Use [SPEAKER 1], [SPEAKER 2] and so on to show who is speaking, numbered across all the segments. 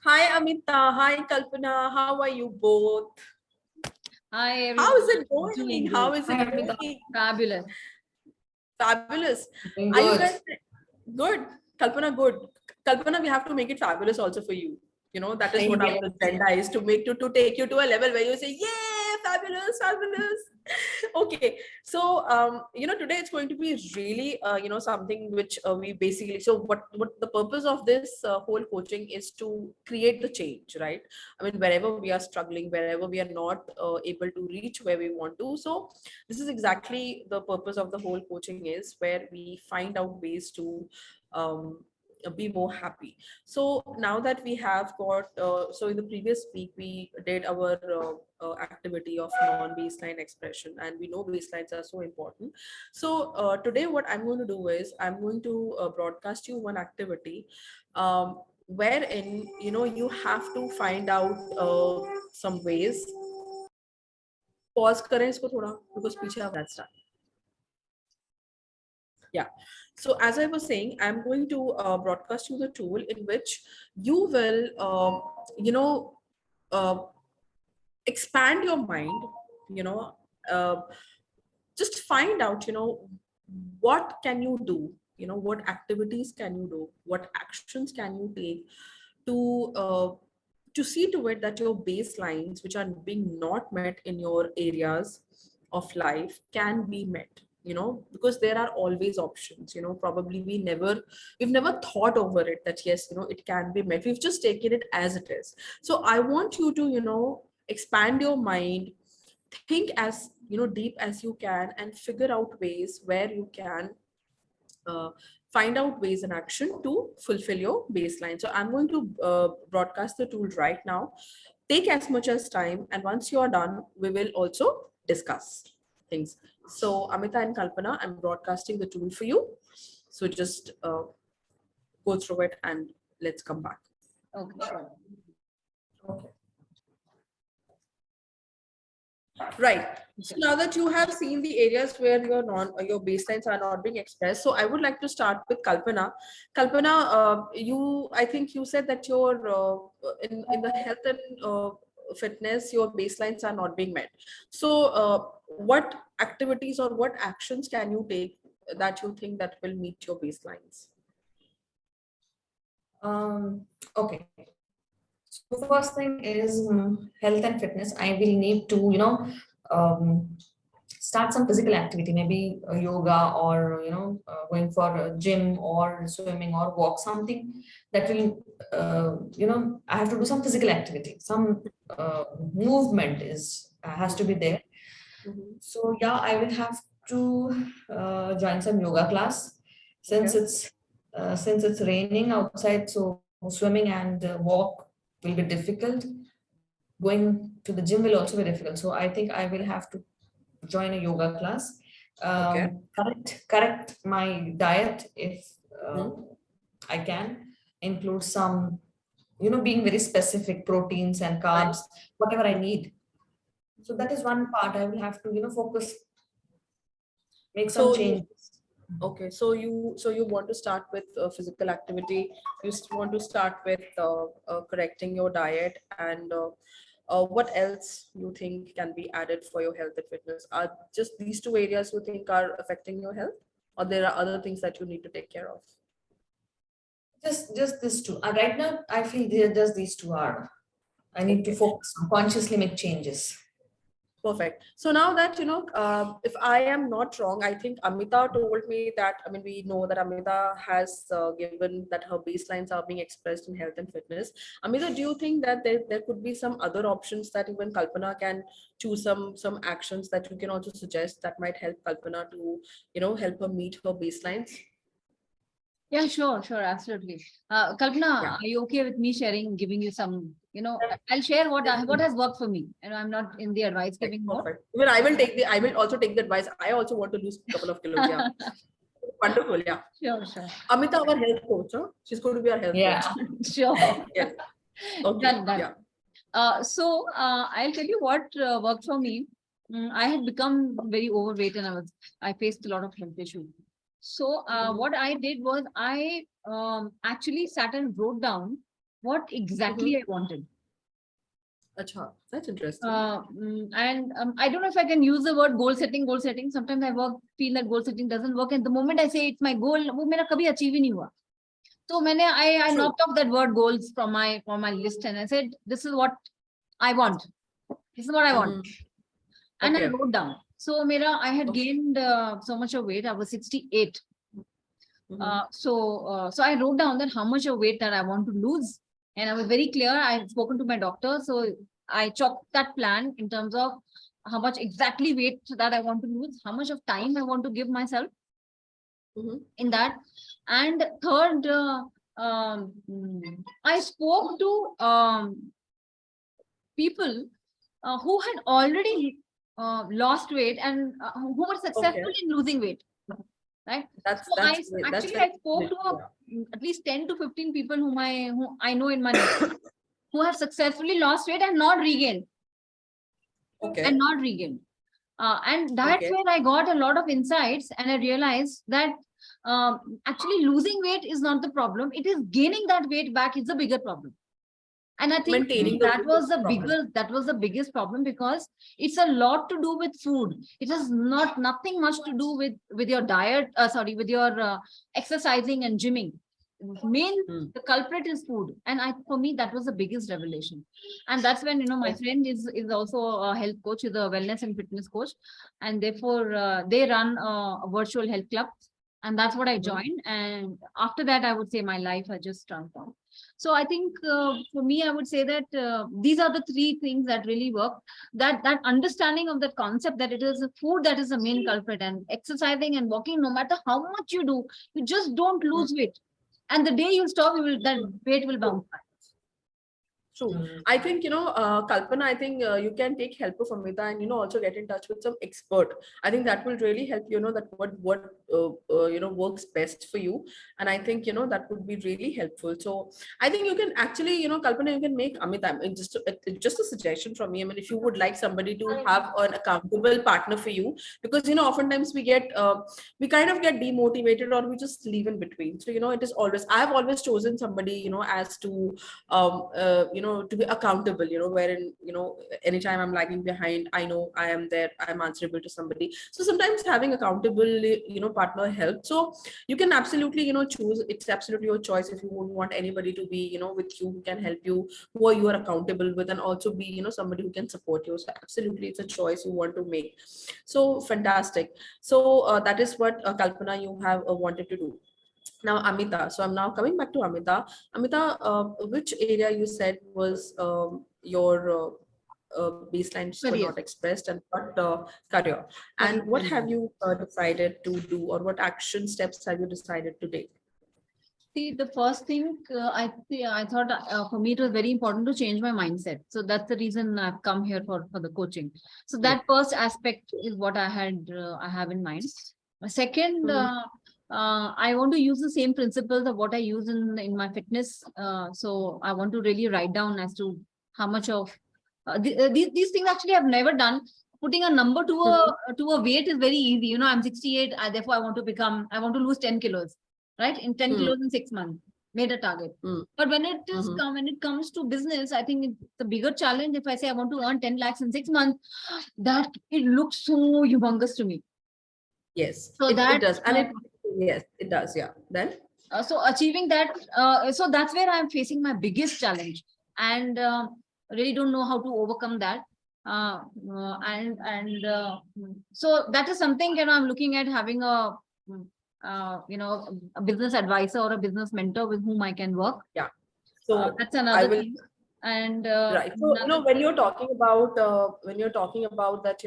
[SPEAKER 1] Hi Amita, hi Kalpana, how are you both?
[SPEAKER 2] Hi
[SPEAKER 1] How
[SPEAKER 2] everyone.
[SPEAKER 1] is it
[SPEAKER 2] Doing
[SPEAKER 1] going?
[SPEAKER 2] good.
[SPEAKER 1] How is
[SPEAKER 3] Hi,
[SPEAKER 1] it
[SPEAKER 3] Amrita.
[SPEAKER 1] going?
[SPEAKER 2] Fabulous.
[SPEAKER 1] Fabulous.
[SPEAKER 3] Doing
[SPEAKER 1] Are you
[SPEAKER 3] good.
[SPEAKER 1] guys good? Kalpana, good. Kalpana, we have to make it fabulous also for you. That is what our
[SPEAKER 3] Yes.
[SPEAKER 1] agenda is to take you to a level where you say, yeah, fabulous, fabulous. Okay, so today it's going to be really something which we basically, so what the purpose of this whole coaching is to create the change, right? I mean, wherever we are struggling, wherever we are not able to reach where we want to, so this is exactly the purpose of the whole coaching, is where we find out ways to um, be more happy. So now that we have got so in the previous week we did our activity of non-baseline expression, and we know baselines are so important. So today what I'm going to do is I'm going to broadcast you one activity wherein you have to find out some ways. Pause करें इसको थोड़ा because पीछे आप that start. Yeah. So as I was saying, I'm going to broadcast you the tool in which you will, uh, expand your mind, you know, uh, just find out, what can you do, what activities can you do, what actions can you take to to see to it that your baselines, which are being not met in your areas of life, can be met. Because there are always options. Probably we've never thought over it that yes, it can be met. We've just taken it as it is. So I want you to expand your mind, think as deep as you can, and figure out ways where you can uh, find out ways in action to fulfill your baseline. So I'm going to broadcast the tool right now. Take as much as time, and once you're done, we will also discuss things. So Amita and Kalpana, I'm broadcasting the tool for you. So just go through it and let's come back.
[SPEAKER 2] Okay, sure.
[SPEAKER 3] Okay.
[SPEAKER 1] Right. So now that you have seen the areas where your baselines are not being expressed, so I would like to start with Kalpana. Kalpana, I think you said that your in the health and fitness, your baselines are not being met. So, what activities or what actions can you take that you think that will meet your baselines?
[SPEAKER 3] Okay. So first thing is health and fitness. I will need to, start some physical activity, maybe yoga or, going for a gym or swimming or walk, something that will, I have to do some physical activity. Some movement has to be there.
[SPEAKER 1] Mhm.
[SPEAKER 3] So yeah, I will have to join some yoga class since
[SPEAKER 1] Okay.
[SPEAKER 3] it's raining outside. So swimming and walk will be difficult. Going to the gym will also be difficult. So I think I will have to join a yoga class.
[SPEAKER 1] Okay.
[SPEAKER 3] Correct my diet if
[SPEAKER 1] Mhm.
[SPEAKER 3] I can include some, being very specific proteins and
[SPEAKER 1] Right.
[SPEAKER 3] carbs, whatever I need. So that is one part I will have to, focus, make some
[SPEAKER 1] So you
[SPEAKER 3] changes.
[SPEAKER 1] Okay, so you want to start with physical activity. Want to start with correcting your diet, and what else you think can be added for your health and fitness? Are just these two areas you think are affecting your health, or there are other things that you need to take care of?
[SPEAKER 3] Just these two. Right now, I feel just these two are. I need to
[SPEAKER 1] Okay.
[SPEAKER 3] focus, consciously make changes.
[SPEAKER 1] Perfect. So now that if I am not wrong, I think Amita told me that. I mean, we know that Amita has given that her baselines are being expressed in health and fitness. Amita, do you think that there could be some other options that even Kalpana can choose, some actions that you can also suggest that might help Kalpana to help her meet her baselines?
[SPEAKER 2] Yeah, sure, absolutely. Kalpana,
[SPEAKER 1] Yeah.
[SPEAKER 2] are you okay with me giving you some, I'll share what has worked for me. And I'm not in the advice
[SPEAKER 1] Perfect.
[SPEAKER 2] giving mode.
[SPEAKER 1] Perfect. Even I will also take the advice. I also want to lose a couple of kilos. Yeah. Wonderful. Yeah.
[SPEAKER 2] Sure.
[SPEAKER 1] Amita, our health coach, huh? She's going to be our health
[SPEAKER 3] Yeah.
[SPEAKER 1] coach.
[SPEAKER 2] Sure.
[SPEAKER 1] Yes. Okay.
[SPEAKER 2] Done.
[SPEAKER 1] Yeah.
[SPEAKER 2] I'll tell you what worked for me. I had become very overweight and I faced a lot of health issues. So
[SPEAKER 1] Mhm.
[SPEAKER 2] what I did was I actually sat and wrote down what exactly I wanted.
[SPEAKER 1] Acha, that's interesting.
[SPEAKER 2] I don't know if I can use the word goal setting. Sometimes I feel that goal setting doesn't work. And the moment I say it's my goal, वो मेरा कभी achieve ही नहीं हुआ. So I
[SPEAKER 1] True.
[SPEAKER 2] knocked off that word goals from my list, and I said, this is what I want. This is what I want. And I
[SPEAKER 1] Okay.
[SPEAKER 2] wrote down. So I had gained so much of weight. I was 68. So I wrote down that how much of weight that I want to lose. And I was very clear. I had spoken to my doctor. So I chalked that plan in terms of how much exactly weight that I want to lose, how much of time I want to give myself in that. And third, I spoke to people who had already lost weight and who were successful in losing weight. Right.
[SPEAKER 1] That's
[SPEAKER 2] So
[SPEAKER 1] great.
[SPEAKER 2] I spoke to at least 10 to 15 people whom I know in my network who have successfully lost weight and not regained.
[SPEAKER 1] Okay.
[SPEAKER 2] And not regained. And that's where I got a lot of insights, and I realized that actually losing weight is not the problem. It is gaining that weight back is the bigger problem. And I think that was the biggest problem, because it's a lot to do with food. It has nothing much to do with your diet, with your exercising and gymming. The culprit is food. And for me, that was the biggest revelation. And that's when, my friend is also a health coach, is a wellness and fitness coach. And therefore, they run a virtual health club. And that's what I joined. And after that, I would say my life has just transformed. So I think for me, I would say that these are the three things that really work. That understanding of that concept, that it is food that is the main culprit, and exercising and walking, no matter how much you do, you just don't lose weight. And the day you stop, that weight will bounce back.
[SPEAKER 1] True. I think, Kalpana, I think you can take help of Amita and, also get in touch with some expert. I think that will really help, that what works best for you. And I think, that would be really helpful. So I think you can actually, Kalpana, you can make Amita, just a suggestion from me. I mean, if you would like somebody to have an accountable partner for you, because, oftentimes we kind of get demotivated, or we just leave in between. So, it is always, I have always chosen somebody, as to, to be accountable, wherein, anytime I'm lagging behind, I know I am there, I'm answerable to somebody. So sometimes having accountable, partner helps. So you can absolutely, choose. It's absolutely your choice if you wouldn't want anybody to be, with you, who can help you, who you are accountable with, and also be, somebody who can support you. So absolutely, it's a choice you want to make. So fantastic. So that is what Kalpana, you have wanted to do. Now, Amita. So I'm now coming back to Amita. Amita, which area you said was your baselines were not expressed, and what career? And what have you decided to do, or what action steps have you decided to take?
[SPEAKER 2] See, the first thing I thought for me it was very important to change my mindset. So that's the reason I've come here for the coaching. So that first aspect is what I have in mind. Second, I want to use the same principles of what I use in my fitness. So I want to really write down as to how much of these things actually I've never done. Putting a number to a weight is very easy. I'm 68. Therefore, I want to lose 10 kilos. Right? In 10 kilos in 6 months, made a target. But when it comes to business, I think it's a bigger challenge. If I say I want to earn 10 lakhs in 6 months, that it looks so humongous to me.
[SPEAKER 1] Yes,
[SPEAKER 2] so
[SPEAKER 1] it does. And yes, it does. Yeah. Then?
[SPEAKER 2] So achieving that, so that's where I'm facing my biggest challenge, and really don't know how to overcome that. So that is something, I'm looking at having a business advisor or a business mentor with whom I can work.
[SPEAKER 1] Yeah. So
[SPEAKER 2] that's another thing. And
[SPEAKER 1] right. So when you're talking about that,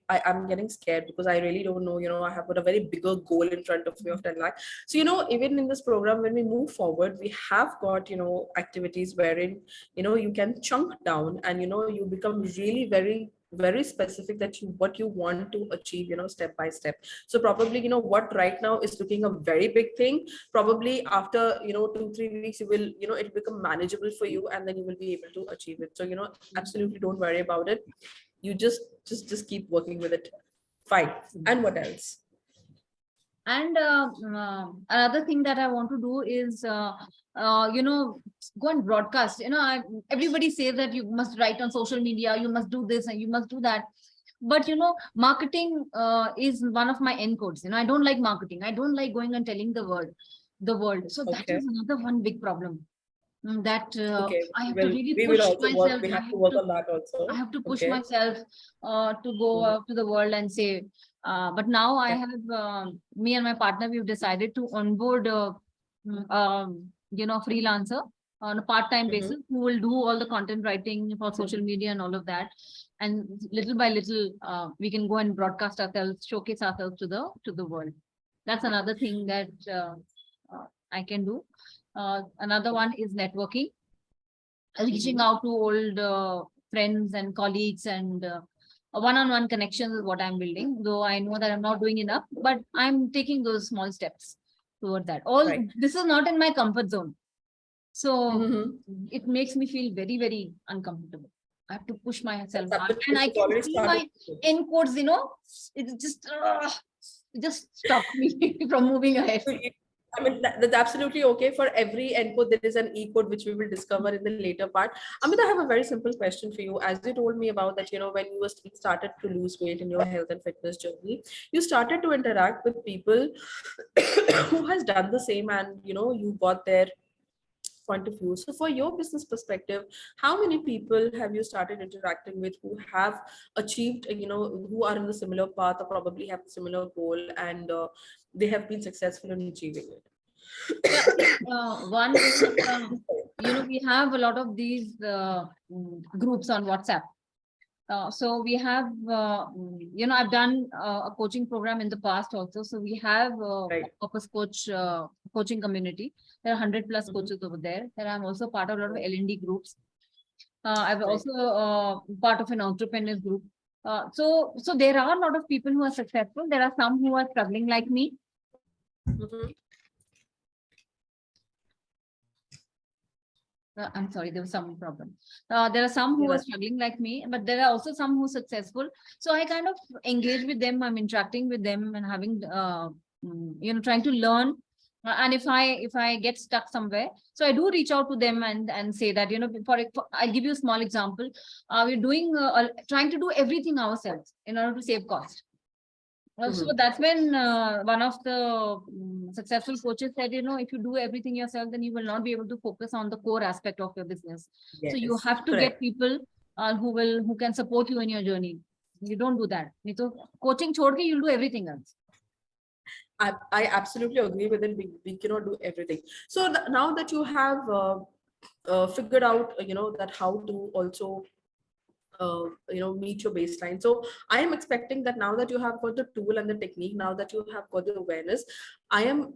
[SPEAKER 1] I'm getting scared, because I really don't know. I have got a very bigger goal in front of me of 10 lakh. So even in this program, when we move forward, we have got activities wherein you can chunk down, and you become really very, very specific that what you want to achieve, step by step. So probably what right now is looking a very big thing, probably after 2-3 weeks you will it'll become manageable for you, and then you will be able to achieve it. So absolutely don't worry about it. You just keep working with it. Fine. And what else?
[SPEAKER 2] And another thing that I want to do is, go and broadcast. Everybody says that you must write on social media, you must do this and you must do that. But marketing is one of my end codes. I don't like marketing. I don't like going and telling the world. So that
[SPEAKER 1] Okay.
[SPEAKER 2] is another one big problem, that
[SPEAKER 1] Okay.
[SPEAKER 2] I have to really
[SPEAKER 1] We will
[SPEAKER 2] push
[SPEAKER 1] also work.
[SPEAKER 2] myself.
[SPEAKER 1] We have to work on that also.
[SPEAKER 2] I have to push
[SPEAKER 1] Okay.
[SPEAKER 2] myself to go
[SPEAKER 1] Mhm.
[SPEAKER 2] out to the world and say. But now I
[SPEAKER 1] Yeah.
[SPEAKER 2] have me and my partner. We've decided to onboard, freelancer on a part-time
[SPEAKER 1] Mhm.
[SPEAKER 2] basis who will do all the content writing for social media and all of that. And little by little, we can go and broadcast ourselves, showcase ourselves to the world. That's another thing that I can do. Another one is networking, reaching out to old friends and colleagues, and one-on-one connections is what I'm building. Though I know that I'm not doing enough, but I'm taking those small steps toward that. All
[SPEAKER 1] Right.
[SPEAKER 2] this is not in my comfort zone, so
[SPEAKER 1] Mhm.
[SPEAKER 2] it makes me feel very, very uncomfortable. I have to push myself
[SPEAKER 1] But
[SPEAKER 2] hard, and I
[SPEAKER 1] you've
[SPEAKER 2] can
[SPEAKER 1] already
[SPEAKER 2] see my
[SPEAKER 1] started.
[SPEAKER 2] encodes. It just stopped me from moving ahead.
[SPEAKER 1] So I mean, that's absolutely okay. For every encode, there is an E code, which we will discover in the later part. Amit, I have a very simple question for you. As you told me about that, when you started to lose weight in your health and fitness journey, you started to interact with people who has done the same, and you got their point of view. So for your business perspective, how many people have you started interacting with who have achieved, who are in the similar path or probably have a similar goal, and they have been successful in achieving it?
[SPEAKER 2] Yeah, see, one is, we have a lot of these groups on WhatsApp. So we have, I've done a coaching program in the past also. So we have a
[SPEAKER 1] Right.
[SPEAKER 2] Purpose Coach coaching community. There are 100 plus
[SPEAKER 1] Mhm.
[SPEAKER 2] coaches over there. And I'm also part of a lot of L&D groups. I've
[SPEAKER 1] Right.
[SPEAKER 2] also part of an entrepreneur group. So there are a lot of people who are successful. There are some who are struggling like me.
[SPEAKER 1] Mhm.
[SPEAKER 2] I'm sorry, there was some problem. There are some who are
[SPEAKER 1] Yes.
[SPEAKER 2] struggling like me, but there are also some who are successful. So I kind of engage with them. I'm interacting with them and having, trying to learn. And if I get stuck somewhere, so I do reach out to them and say that, I'll give you a small example. We're doing trying to do everything ourselves in order to save cost. So
[SPEAKER 1] Mhm.
[SPEAKER 2] that's when one of the successful coaches said, if you do everything yourself, then you will not be able to focus on the core aspect of your business. So you
[SPEAKER 1] Yes.
[SPEAKER 2] have to get
[SPEAKER 1] Correct.
[SPEAKER 2] people who can support you in your journey. You don't do that. So coaching chhod ke, you'll do everything else.
[SPEAKER 1] I absolutely agree with it. We cannot do everything. So now that you have figured out, that how to also meet your baseline. So I am expecting that now that you have got the tool and the technique, now that you have got the awareness, I'm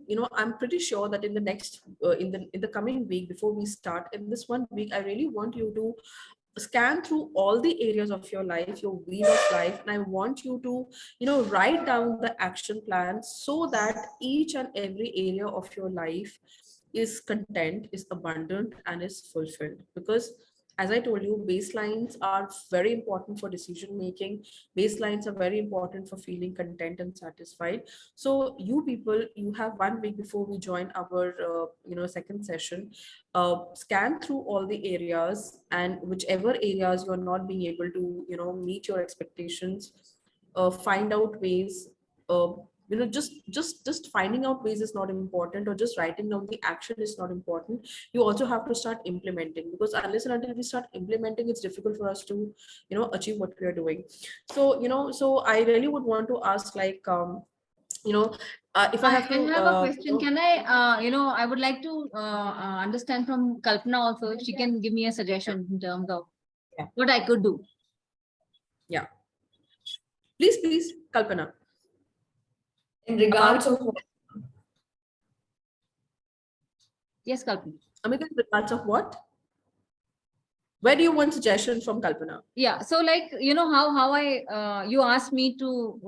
[SPEAKER 1] pretty sure that in the next in the coming week, before we start in this 1 week, I really want you to scan through all the areas of your life, your wheel of life, and I want you to write down the action plan so that each and every area of your life is content, is abundant, and is fulfilled. Because as I told you, baselines are very important for decision making. Baselines are very important for feeling content and satisfied. So you people, you have 1 week before we join our second session. Scan through all the areas, and whichever areas you're not being able to meet your expectations, find out ways. Just finding out ways is not important, or just writing down the action is not important. You also have to start implementing, because unless and until we start implementing, it's difficult for us to achieve what we are doing. So I really would want to ask, like, if I have
[SPEAKER 2] I
[SPEAKER 1] to
[SPEAKER 2] have a question. Can I would like to understand from Kalpana also, if she can give me a suggestion in terms of
[SPEAKER 1] Yeah.
[SPEAKER 2] what I could do.
[SPEAKER 1] Yeah, please, Kalpana.
[SPEAKER 3] In regards
[SPEAKER 1] About,
[SPEAKER 3] of
[SPEAKER 2] Yes, Kalpana.
[SPEAKER 1] Amit, in regards of what? Where do you want suggestion from, Kalpana?
[SPEAKER 2] Yeah, so like, how I you asked me to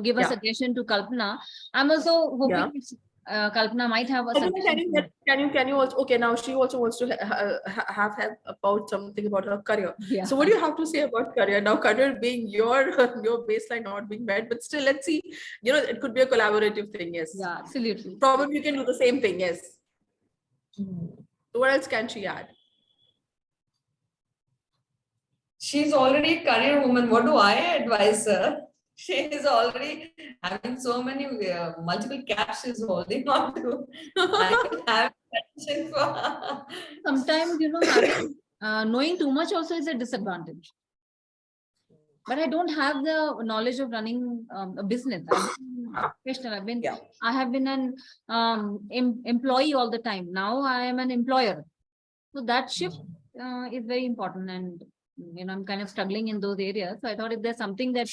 [SPEAKER 2] give a
[SPEAKER 1] Yeah.
[SPEAKER 2] suggestion to Kalpana. I'm also hoping
[SPEAKER 1] Yeah.
[SPEAKER 2] Kalpana might have a
[SPEAKER 1] I don't know,
[SPEAKER 2] suggestion.
[SPEAKER 1] can you also, okay, now she also wants to have about something about her career.
[SPEAKER 2] Yeah.
[SPEAKER 1] So what do you have to say about career? Now, career being your your baseline not being met, but still, let's see, it could be a collaborative thing, yes.
[SPEAKER 2] Yeah, absolutely.
[SPEAKER 1] Probably you can do the same thing, yes.
[SPEAKER 3] Hmm.
[SPEAKER 1] So what else can she add?
[SPEAKER 3] She's already a career woman. What do I advise her? She is already having so many multiple caps she's holding on to. I don't have attention for her.
[SPEAKER 2] Sometimes, having knowing too much also is a disadvantage. But I don't have the knowledge of running a business. I've been professional.
[SPEAKER 1] Yeah.
[SPEAKER 2] I have been an employee all the time. Now I am an employer. So that shift is very important, and I'm kind of struggling in those areas. So I thought if there's something that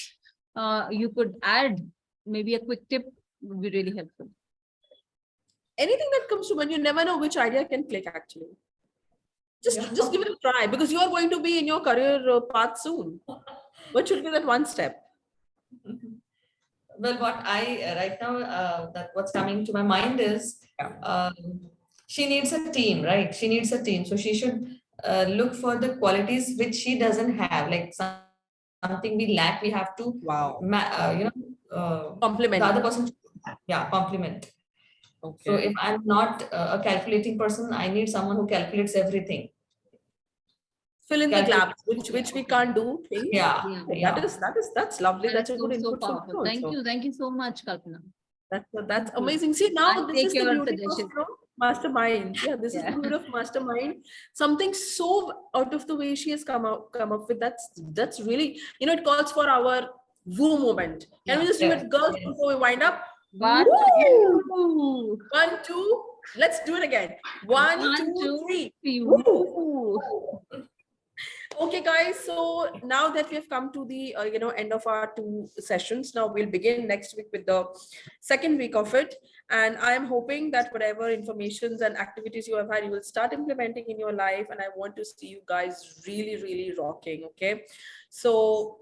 [SPEAKER 2] you could add, maybe a quick tip would be really helpful.
[SPEAKER 1] Anything that comes to mind, you never know which idea can click actually. Just give it a try, because you are going to be in your career path soon. What should be that one step?
[SPEAKER 3] Well, what I right now that what's coming to my mind is she needs a team, right? She needs a team, so she should look for the qualities which she doesn't have, like something we lack. We have to
[SPEAKER 1] Compliment.
[SPEAKER 3] the other person. Yeah, compliment.
[SPEAKER 1] Okay.
[SPEAKER 3] So if I'm not a calculating person, I need someone who calculates everything.
[SPEAKER 1] Fill in the gaps, which we can't do. Things.
[SPEAKER 3] Yeah.
[SPEAKER 1] That's lovely. That's a good
[SPEAKER 2] so
[SPEAKER 1] input.
[SPEAKER 2] powerful. Thank you so much, Kalpana.
[SPEAKER 1] That's amazing. See, now this is the beauty of mastermind. Yeah, this is the beauty of mastermind. Something so out of the way she has come up with. That's really, it calls for our woo moment. Can we just do it, girls, before we wind up?
[SPEAKER 2] One,
[SPEAKER 1] two. 1, 2. Let's do it again. 1, 2, 3. Woo. Okay, guys. So now that we have come to the end of our 2 sessions, now we'll begin next week with the second week of it. And I am hoping that whatever informations and activities you have had, you will start implementing in your life. And I want to see you guys really, really rocking. Okay. So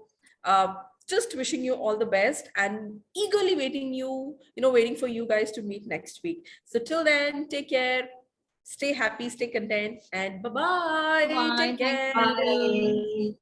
[SPEAKER 1] just wishing you all the best and eagerly waiting for you guys to meet next week. So till then, take care. Stay happy, stay content, and bye-bye.
[SPEAKER 2] Bye.
[SPEAKER 1] Take care.
[SPEAKER 3] Bye.